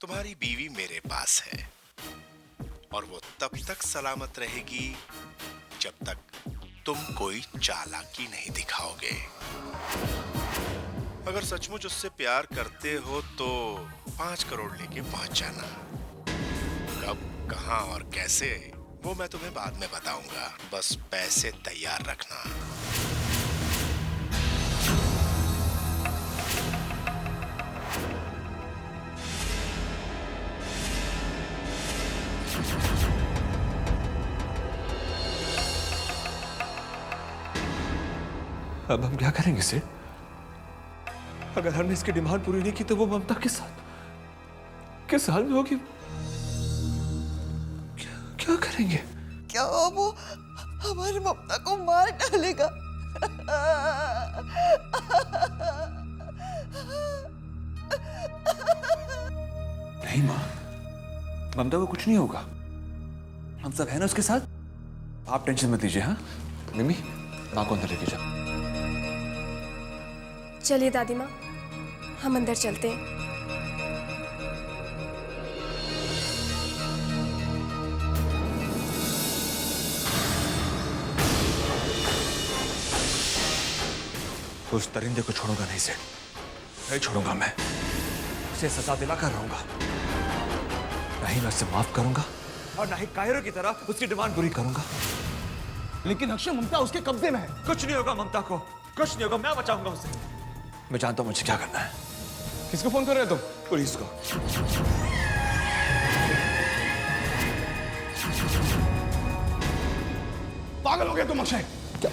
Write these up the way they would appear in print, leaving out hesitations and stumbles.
तुम्हारी बीवी मेरे पास है और वो तब तक सलामत रहेगी जब तक तुम कोई चालाकी नहीं दिखाओगे। अगर सचमुच उससे प्यार करते हो तो 5 करोड़ लेके पहुंच जाना। कब, कहां और कैसे वो मैं तुम्हें बाद में बताऊंगा, बस पैसे तैयार रखना। अब हम क्या करेंगे सेठ? अगर हमने इसकी डिमांड पूरी नहीं की तो वो ममता के साथ किस हाल में होगी? क्या करेंगे? क्या वो हमारी ममता को मार डालेगा? नहीं माँ, ममता को कुछ नहीं होगा। हम सब है ना उसके साथ। आप टेंशन मत लीजिए। हाँ मिमी, माँ को अंदर लेके जाओ। चलिए दादी माँ, हम अंदर चलते हैं। उस दरिंदे को छोड़ूंगा नहीं सेठ, नहीं छोड़ूंगा मैं। उसे सजा दिलाकर रहूंगा। नहीं मैं उसे माफ करूंगा और ना ही कायरों की तरह उसकी डिमांड पूरी करूंगा। लेकिन अक्षय, ममता उसके कब्जे में है। कुछ नहीं होगा ममता को, कुछ नहीं होगा। मैं बचाऊंगा उसे। मैं जानता हूं मुझे क्या करना है। किसको फोन कर रहे हो तुम? पुलिस को। पागल हो गए तुम अक्षय? क्या?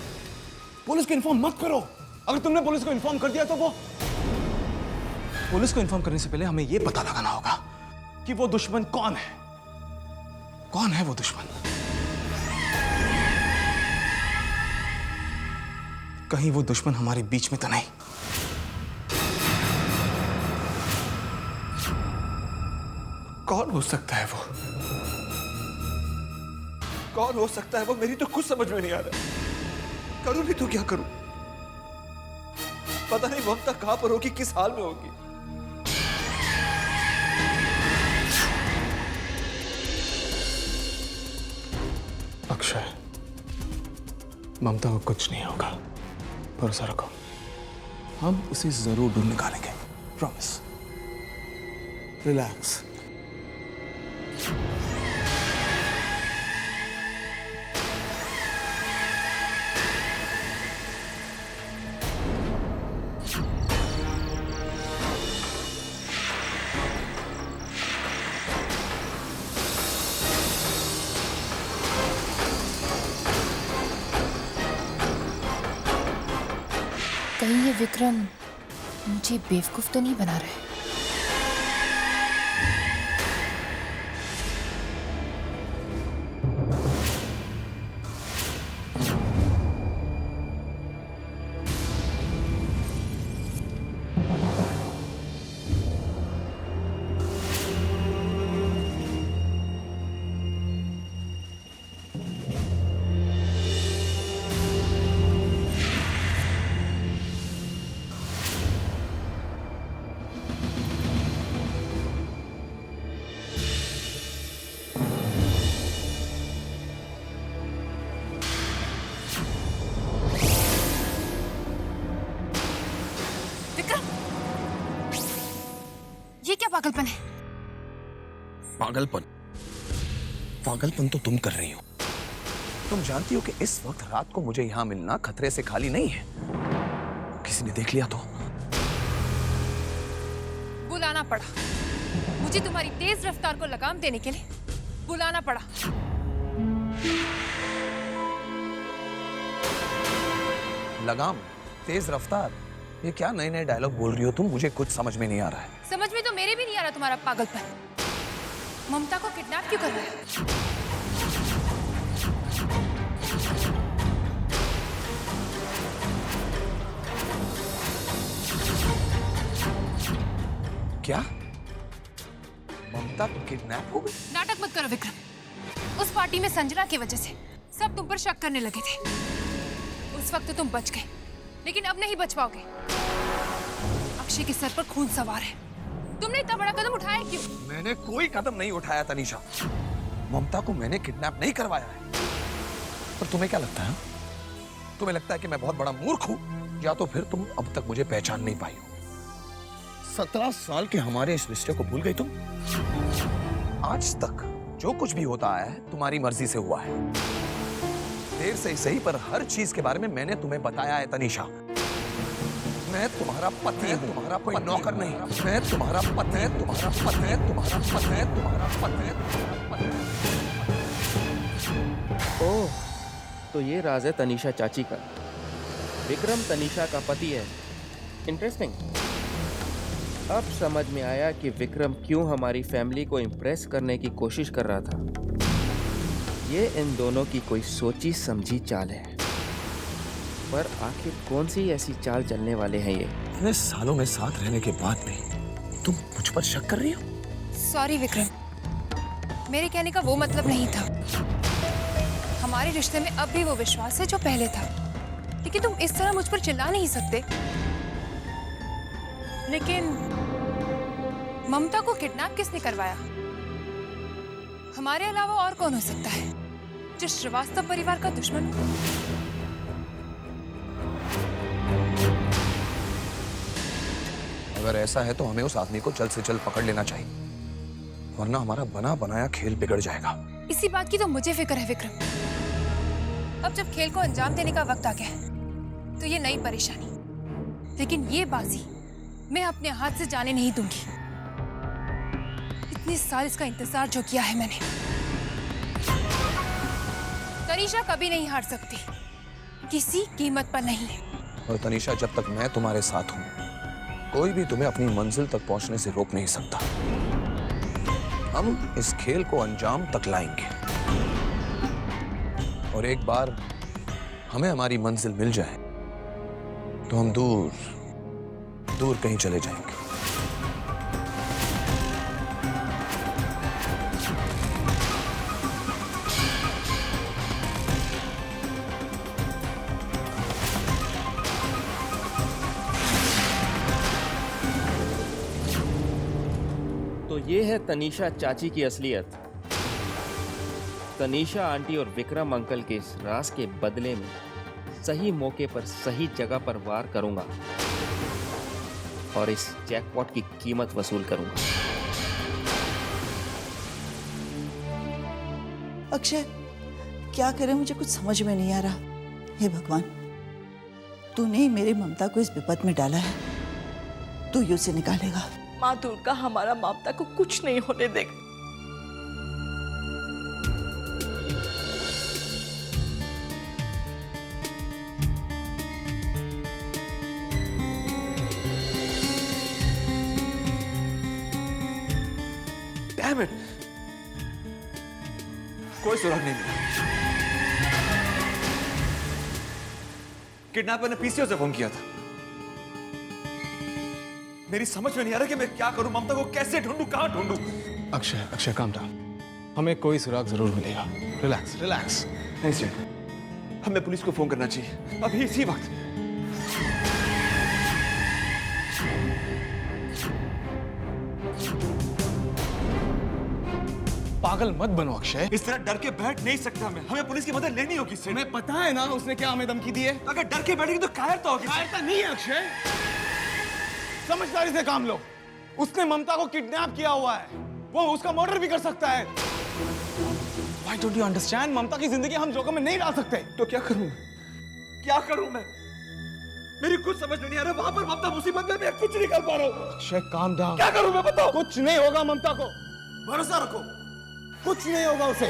पुलिस को इन्फॉर्म मत करो। अगर तुमने पुलिस को इन्फॉर्म कर दिया तो पुलिस को इन्फॉर्म करने से पहले हमें यह पता लगाना होगा कि वो दुश्मन कौन है। कौन है वो दुश्मन? कहीं वो दुश्मन हमारे बीच में तो नहीं? कौन हो सकता है वो? कौन हो सकता है वो? मेरी तो कुछ समझ में नहीं आ रहा। करूं भी तो क्या करूं? पता नहीं ममता कहां पर होगी, किस हाल में होगी। अक्षय, ममता को कुछ नहीं होगा, भरोसा रखो। हम उसे जरूर ढूंढ निकालेंगे, प्रॉमिस। रिलैक्स। कहीं ये विक्रम मुझे बेवकूफ तो नहीं बना रहे? ये क्या पागलपन है? पागलपन? पागलपन तो तुम कर रही हो। तुम जानती हो कि इस वक्त रात को मुझे यहां मिलना खतरे से खाली नहीं है। किसी ने देख लिया तो? बुलाना पड़ा। मुझे तुम्हारी तेज रफ्तार को लगाम देने के लिए बुलाना पड़ा। लगाम? तेज रफ्तार? ये क्या नए नए डायलॉग बोल रही हो तुम? मुझे कुछ समझ में नहीं आ रहा है। समझ में तो मेरे भी नहीं आ रहा तुम्हारा पागलपन। ममता को किडनैप क्यों कर रहे हो? क्या? ममता किडनैप हो गई? नाटक मत करो विक्रम। उस पार्टी में संजना की वजह से सब तुम पर शक करने लगे थे। उस वक्त तो तुम बच गए, लेकिन अब नहीं बच पाओगे। अक्षय के सर पर खून सवार है। तुमने इतना बड़ा कदम उठाया क्यों? मैंने कोई कदम नहीं उठाया तनीषा। ममता को मैंने किडनैप नहीं करवाया है। पर तुम्हें क्या लगता है? तुम्हें लगता है कि मैं बहुत बड़ा मूर्ख हूं, या तो फिर तुम अब तक मुझे पहचान नहीं पाई हो? 17 साल के हमारे इस रिश्ते को भूल गई तुम? आज तक जो कुछ भी होता आया है तुम्हारी मर्जी से हुआ है। देर से ही सही पर हर चीज के बारे में मैंने तुम्हें बताया है तनीषा। मैं तुम्हारा पति हूं, तुम्हारा कोई नौकर नहीं। मैं तुम्हारा पति, तुम्हारा पति, तुम्हारा पति, तुम्हारा पति। ओह, तो ये राज है तनीषा चाची का। विक्रम तनीषा का पति है। इंटरेस्टिंग। अब समझ में आया कि विक्रम क्यों हमारी फैमिली को इम्प्रेस करने की कोशिश कर रहा था। ये इन दोनों की कोई सोची समझी चाल है। पर आखिर कौन सी ऐसी चाल चलने वाले हैं ये? इतने सालों में साथ रहने के बाद भी तुम मुझ पर शक कर रही हो? सॉरी विक्रम, मेरे कहने का वो मतलब नहीं था। हमारे रिश्ते में अब भी वो विश्वास है जो पहले था, लेकिन तुम इस तरह मुझ पर चिल्ला नहीं सकते। लेकिन ममता को किडनैप किसने करवाया? हमारे अलावा और कौन हो सकता है जो श्रीवास्तव परिवार का दुश्मन हो? अगर ऐसा है तो हमें उस आदमी को जल्द से जल्द पकड़ लेना चाहिए, वरना हमारा बना बनाया खेल बिगड़ जाएगा। इसी बात की तो मुझे फिक्र है विक्रम। अब जब खेल को अंजाम देने का वक्त आ गया है तो ये नई परेशानी, लेकिन ये बाजी मैं अपने हाथ से जाने नहीं दूंगी। इतने साल इसका इंतजार जो किया है मैंने। तनीषा कभी नहीं हार सकती, किसी कीमत पर नहीं। और तनीषा, जब तक मैं तुम्हारे साथ हूं, कोई भी तुम्हें अपनी मंजिल तक पहुंचने से रोक नहीं सकता। हम इस खेल को अंजाम तक लाएंगे, और एक बार हमें हमारी मंजिल मिल जाए तो हम दूर दूर कहीं चले जाएंगे। तो ये है तनीषा चाची की असलियत। तनीषा आंटी और विक्रम अंकल के इस राज के बदले में सही मौके पर सही जगह पर वार करूंगा और इस जैकपॉट की कीमत वसूल करूंगा। अक्षय, क्या करें, मुझे कुछ समझ में नहीं आ रहा। हे भगवान, तूने ही मेरी ममता को इस विपद में डाला है, तू ही उसे निकालेगा। माँ दुर्गा हमारा ममता को कुछ नहीं होने देगा। Damn it! कोई सुराग नहीं मिला। किडनैपर ने पीसीओ से फोन किया था। मेरी समझ में नहीं आ रहा कि मैं क्या करूं, ममता को कैसे ढूंढूं, कहां ढूंढूं। Akshay calm down. हमें कोई सुराग जरूर मिलेगा। Relax relax. नहीं सर, हमें पुलिस को फोन करना चाहिए अभी, इसी वक्त। पागल मत बनो अक्षय। इस तरह डर के बैठ नहीं सकता मैं, हमें पुलिस की मदद लेनी होगी सर। तुम्हें पता है ना उसने क्या हमें धमकी दी है? अगर डर के बैठेंगे तो कायरता होगी। कायरता नहीं है अक्षय, समझदारी से काम लो। उसने ममता को किडनैप किया हुआ है, वो उसका मर्डर भी कर सकता है। Why don't you understand? ममता की जिंदगी हम जोखिम में नहीं डाल सकते। तो क्या करूं मैं? क्या करूं मैं? मेरी कुछ समझ में नहीं आ रहा। वहां पर ममता मुसीबत में, मैं कुछ नहीं कर पा रहा हूं। Akshay calm down. क्या करूं मैं, बताओ। कुछ नहीं होगा ममता को, भरोसा रखो। कुछ नहीं होगा उसे।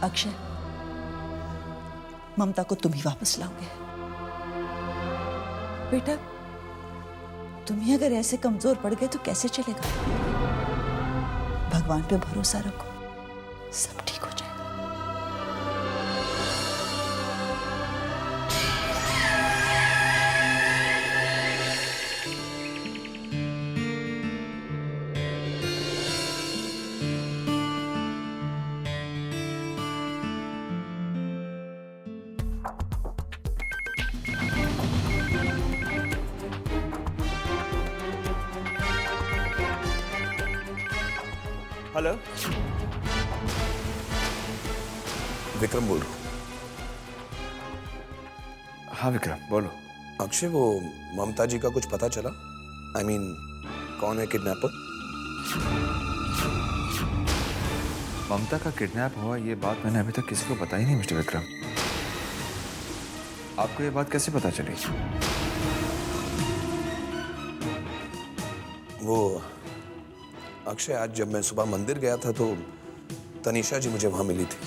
अक्षय, ममता को तुम ही वापस लाओगे। बेटा, तुम ही अगर ऐसे कमजोर पड़ गए तो कैसे चलेगा? भगवान पे भरोसा रखो, सब ठीक हो जाएगा। हेलो, विक्रम बोल रहा हूँ। हाँ विक्रम बोलो। अक्षय, वो ममता जी का कुछ पता चला? I mean, कौन है किडनैपर? ममता का किडनैप हुआ ये बात मैंने अभी तक किसी को बताई नहीं मिस्टर विक्रम। आपको ये बात कैसे पता चली? वो अक्षय, आज जब मैं सुबह मंदिर गया था तो तनीषा जी मुझे वहां मिली थी।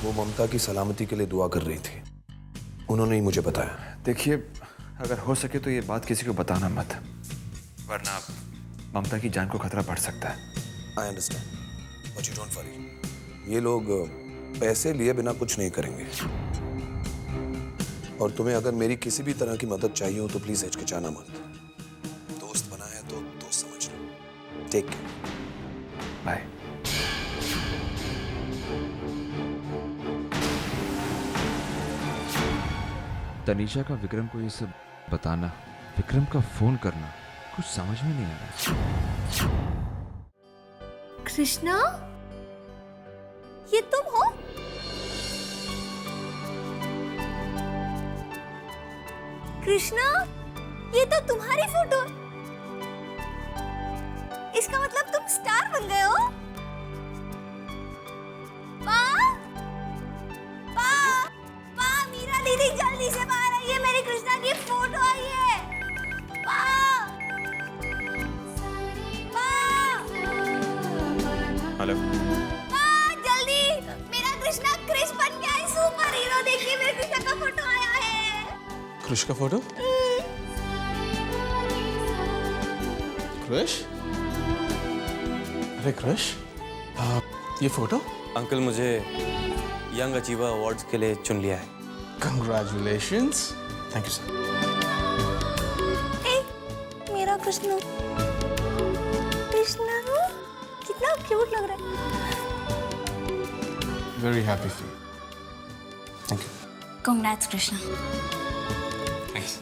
वो ममता की सलामती के लिए दुआ कर रही थी। उन्होंने ही मुझे बताया। देखिए, अगर हो सके तो ये बात किसी को बताना मत, वरना ममता की जान को खतरा बढ़ सकता है। I understand, but you don't worry. ये लोग पैसे लिए बिना कुछ नहीं करेंगे। और तुम्हें अगर मेरी किसी भी तरह की मदद चाहिए हो तो प्लीज हिचकिचाना मत। दोस्त बनाया तो दोस्त समझ लो। Take care. बाय। तनीषा का विक्रम को ये सब बताना, विक्रम का फोन करना, कुछ समझ में नहीं आ रहा। कृष्णा, ये तुम हो? कृष्णा, ये तो तुम्हारी फोटो। इसका मतलब तुम स्टार बन गए हो? मीरा दीदी जल्दी से बाहर आइए, मेरी कृष्णा की फोटो आई है। हेलो, जल्दी, मेरा कृष्णा क्रिश बन के आई सुपर हीरो। देखिए मेरे कृष्णा का फोटो आया है। क्रिश का फोटो? क्रिश? अरे क्रिश, ये फोटो? अंकल, मुझे यंग अचीवर अवार्ड्स के लिए चुन लिया है। कंग्रेचुलेशंस। Thank you sir. मेरा कृष्णा, कृष्णा कितना क्यूट लग रहा है। Very happy for you. Thank you. Congrats Krishna. Thanks.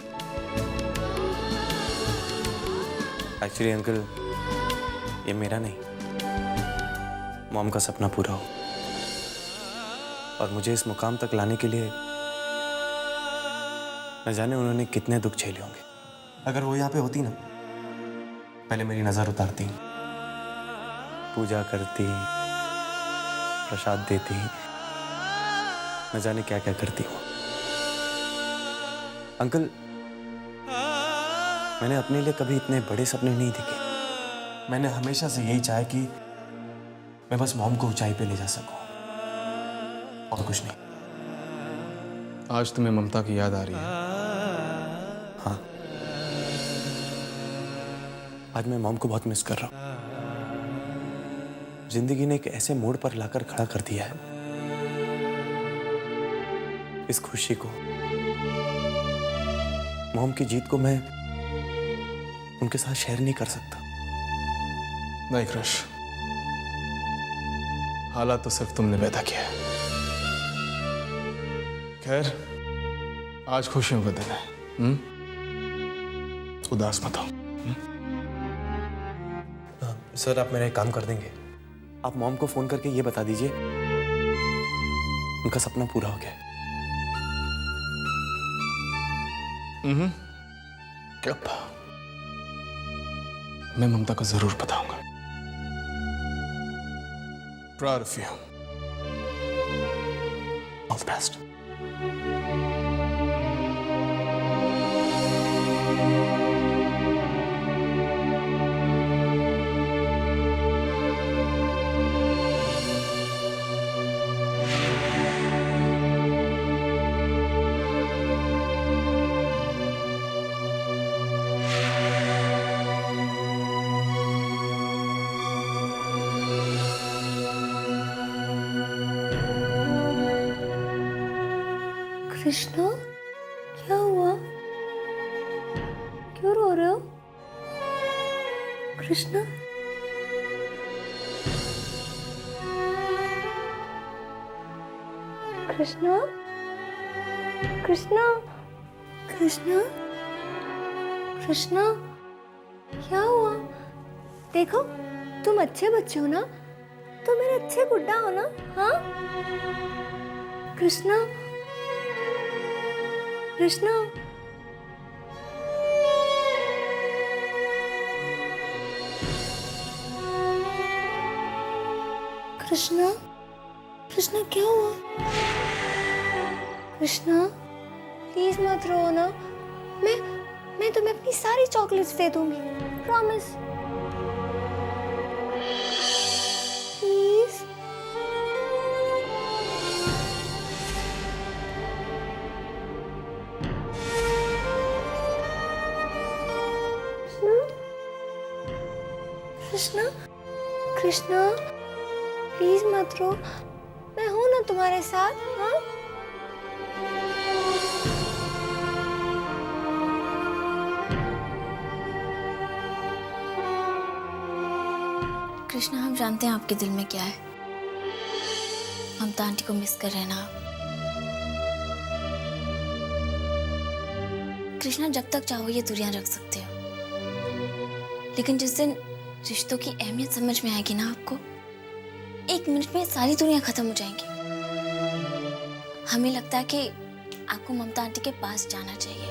Actually uncle, ये मेरा नहीं, मॉम का सपना पूरा हो। और मुझे इस मुकाम तक लाने के लिए न जाने उन्होंने कितने दुख झेले होंगे। अगर वो यहाँ पे होती ना, पहले मेरी नजर उतारती, पूजा करती, प्रसाद देती, न जाने क्या क्या करती हो। अंकल, मैंने अपने लिए कभी इतने बड़े सपने नहीं देखे। मैंने हमेशा से यही चाहा कि मैं बस मॉम को ऊंचाई पे ले जा सकूं, और कुछ नहीं। आज तुम्हें ममता की याद आ रही है? हाँ, आज मैं मॉम को बहुत मिस कर रहा हूं। जिंदगी ने एक ऐसे मोड़ पर लाकर खड़ा कर दिया है। इस खुशी को, मॉम की जीत को मैं उनके साथ शेयर नहीं कर सकता। नहीं क्रश, हालात तो सिर्फ तुमने पैदा किया है। खैर, आज खुशियों का दिन है। उदास मत हो। सर, आप मेरा एक काम कर देंगे? आप मॉम को फोन करके ये बता दीजिए उनका सपना पूरा हो गया। कब? मैं ममता को जरूर बताऊंगा। Proud of you. All the best. Krishna, क्या हुआ? क्यों रो रहे हो? कृष्णा, कृष्णा, कृष्णा, कृष्णा, कृष्णा, क्या हुआ? देखो, तुम अच्छे बच्चे हो ना, तुम मेरे अच्छे गुड्डा हो ना। हाँ कृष्णा, कृष्णा, कृष्णा, कृष्णा क्या हुआ? कृष्णा प्लीज मत रो ना, मैं तुम्हें अपनी सारी चॉकलेट्स दे दूंगी, promise. Please. Krishna, Krishna please मत रो, मैं हूं ना तुम्हारे साथ। हाँ कृष्णा, हम जानते हैं आपके दिल में क्या है। ममता आंटी को मिस कर रहे हैं ना आप। कृष्णा, जब तक चाहो ये दूरियां रख सकते हो, लेकिन जिस दिन रिश्तों की अहमियत समझ में आएगी ना आपको, 1 मिनट में सारी दूरियां खत्म हो जाएंगी। हमें लगता है कि आपको ममता आंटी के पास जाना चाहिए।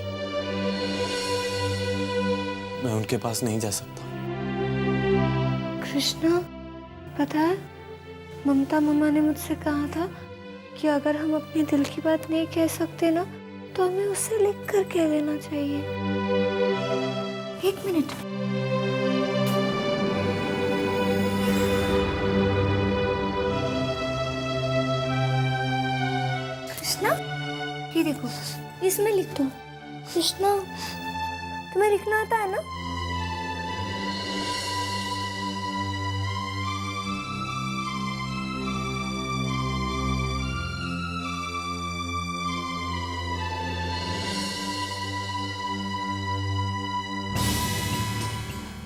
मैं उनके पास नहीं जा सकता। कृष्णा, पता है ममता मम्मा ने मुझसे कहा था कि अगर हम अपने दिल की बात नहीं कह सकते ना, तो हमें उससे लिख कर कह लेना चाहिए। 1 मिनट। कृष्णा, ये देखो, इसमें लिख दो। कृष्णा, तुम्हें लिखना आता है ना?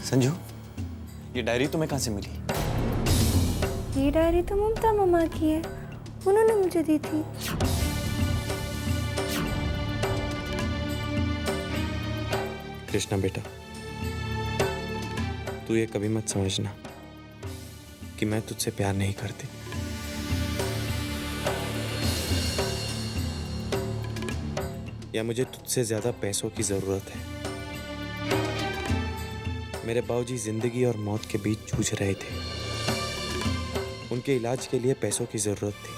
संजू, ये डायरी तुम्हें कहाँ से मिली? ये डायरी तो ममता मम्मा की है, उन्होंने मुझे दी थी। कृष्णा बेटा, तू ये कभी मत समझना कि मैं तुझसे प्यार नहीं करती। या मुझे तुझसे ज्यादा पैसों की जरूरत है। मेरे बाबूजी जिंदगी और मौत के बीच जूझ रहे थे। उनके इलाज के लिए पैसों की जरूरत थी।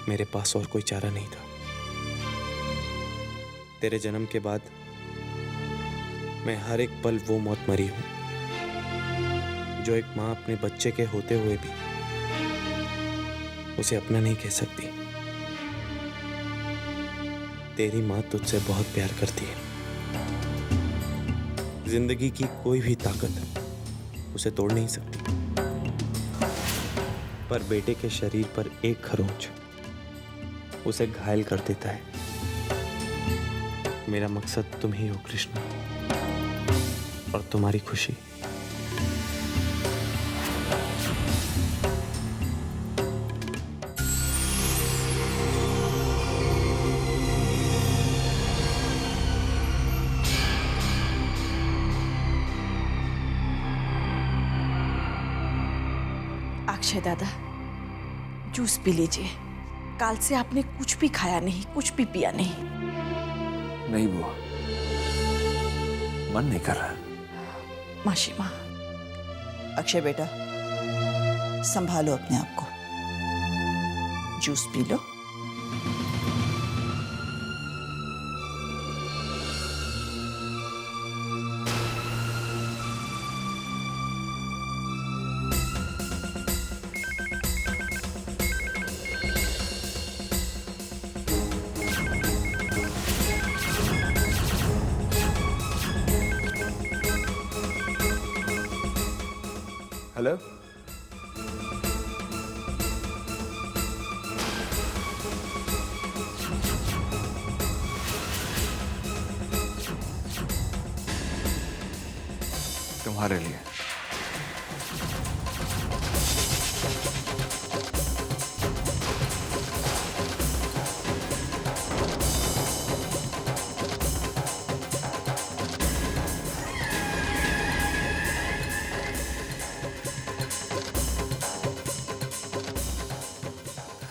मेरे पास और कोई चारा नहीं था। तेरे जन्म के बाद मैं हर एक पल वो मौत मरी हूं जो एक माँ अपने बच्चे के होते हुए भी उसे अपना नहीं कह सकती। तेरी माँ तुझसे बहुत प्यार करती है। जिंदगी की कोई भी ताकत उसे तोड़ नहीं सकती, पर बेटे के शरीर पर एक खरोंच उसे घायल कर देता है। मेरा मकसद तुम ही हो कृष्णा, और तुम्हारी खुशी। अक्षय दादा, जूस पी लीजिए। काल से आपने कुछ भी खाया नहीं, कुछ भी पिया नहीं। नहीं बुआ, मन नहीं कर रहा। माशी माँ। अक्षय बेटा, संभालो अपने आप को, जूस पी लो। हेलो, तुम्हारे लिए।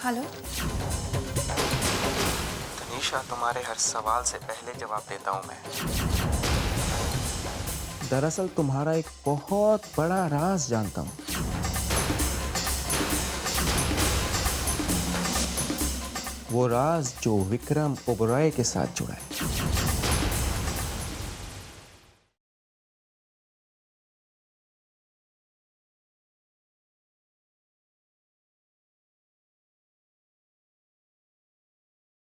हेलो। तनीषा, तुम्हारे हर सवाल से पहले जवाब देता हूं मैं। दरअसल तुम्हारा एक बहुत बड़ा राज जानता हूं। वो राज जो विक्रम ओबरॉय के साथ जुड़ा है।